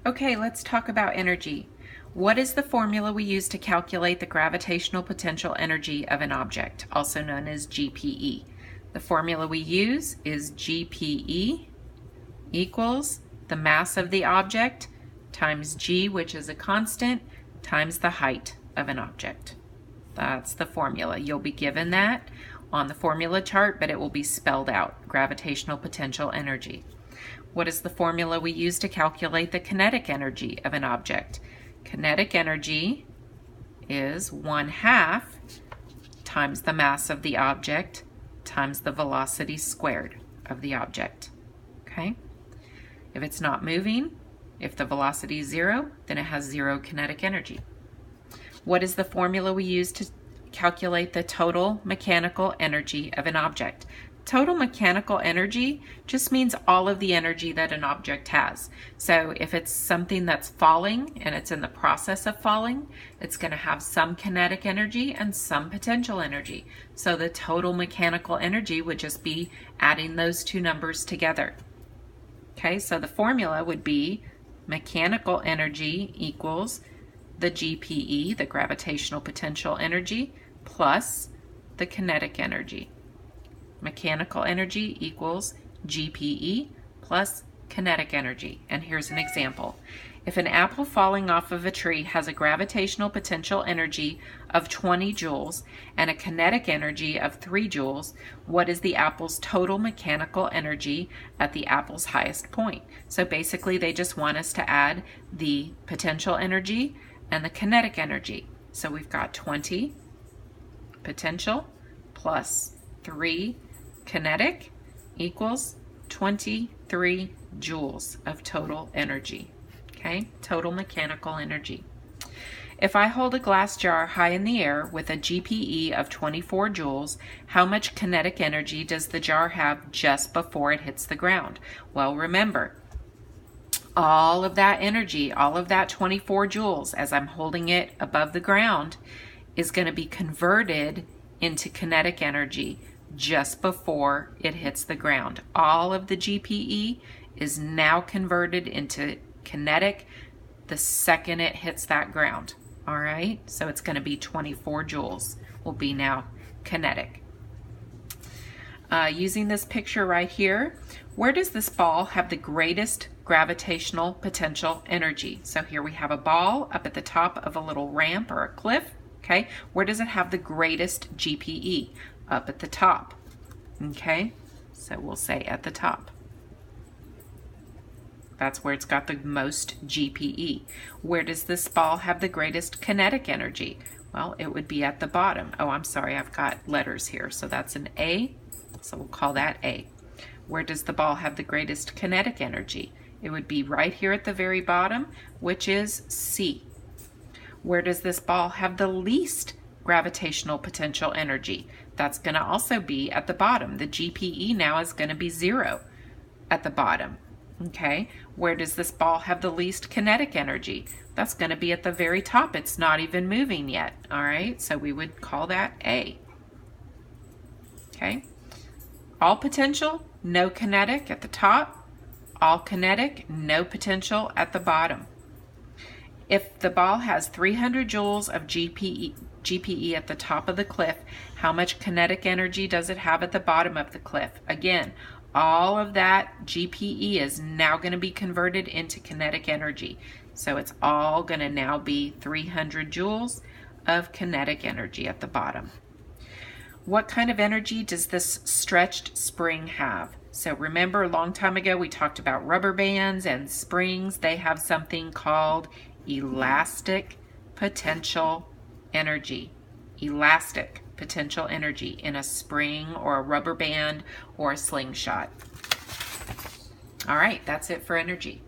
Okay, let's talk about energy. What is the formula we use to calculate the gravitational potential energy of an object, also known as GPE? The formula we use is GPE equals the mass of the object times g, which is a constant, times the height of an object. That's the formula. You'll be given that on the formula chart, but it will be spelled out, gravitational potential energy. What is the formula we use to calculate the kinetic energy of an object? Kinetic energy is 1/2 times the mass of the object times the velocity squared of the object. Okay? If it's not moving, if the velocity is 0, then it has 0 kinetic energy. What is the formula we use to calculate the total mechanical energy of an object? Total mechanical energy just means all of the energy that an object has. So if it's something that's falling and it's in the process of falling, it's going to have some kinetic energy and some potential energy. So the total mechanical energy would just be adding those two numbers together. Okay, so the formula would be mechanical energy equals the GPE, the gravitational potential energy, plus the kinetic energy. Mechanical energy equals GPE plus kinetic energy. And here's an example. If an apple falling off of a tree has a gravitational potential energy of 20 joules and a kinetic energy of 3 joules, what is the apple's total mechanical energy at the apple's highest point? So basically they just want us to add the potential energy and the kinetic energy. So we've got 20 potential plus 3 kinetic equals 23 joules of total energy. Okay, total mechanical energy. If I hold a glass jar high in the air with a GPE of 24 joules, how much kinetic energy does the jar have just before it hits the ground? Well, remember, all of that energy, all of that 24 joules, as I'm holding it above the ground, is going to be converted into kinetic energy just before it hits the ground. All of the GPE is now converted into kinetic the second it hits that ground. All right, so it's going to be 24 joules will be now kinetic. Using this picture right here, where does this ball have the greatest gravitational potential energy? So here we have a ball up at the top of a little ramp or a cliff. Okay, where does it have the greatest GPE? Up at the top. Okay, so we'll say at the top. That's where it's got the most GPE. Where does this ball have the greatest kinetic energy? Well, it would be at the bottom. Oh, I'm sorry, I've got letters here. So that's an A, so we'll call that A. Where does the ball have the greatest kinetic energy? It would be right here at the very bottom, which is C. Where does this ball have the least gravitational potential energy? That's going to also be at the bottom. The GPE now is going to be 0 at the bottom. Okay, where does this ball have the least kinetic energy? That's going to be at the very top. It's not even moving yet. All right, so we would call that A. Okay, all potential, no kinetic at the top. All kinetic, no potential at the bottom. If the ball has 300 joules of GPE at the top of the cliff, how much kinetic energy does it have at the bottom of the cliff? Again, all of that GPE is now going to be converted into kinetic energy. So it's all going to now be 300 joules of kinetic energy at the bottom. What kind of energy does this stretched spring have? So remember, a long time ago we talked about rubber bands and springs. They have something called elastic potential energy. Elastic potential energy in a spring or a rubber band or a slingshot. All right, that's it for energy.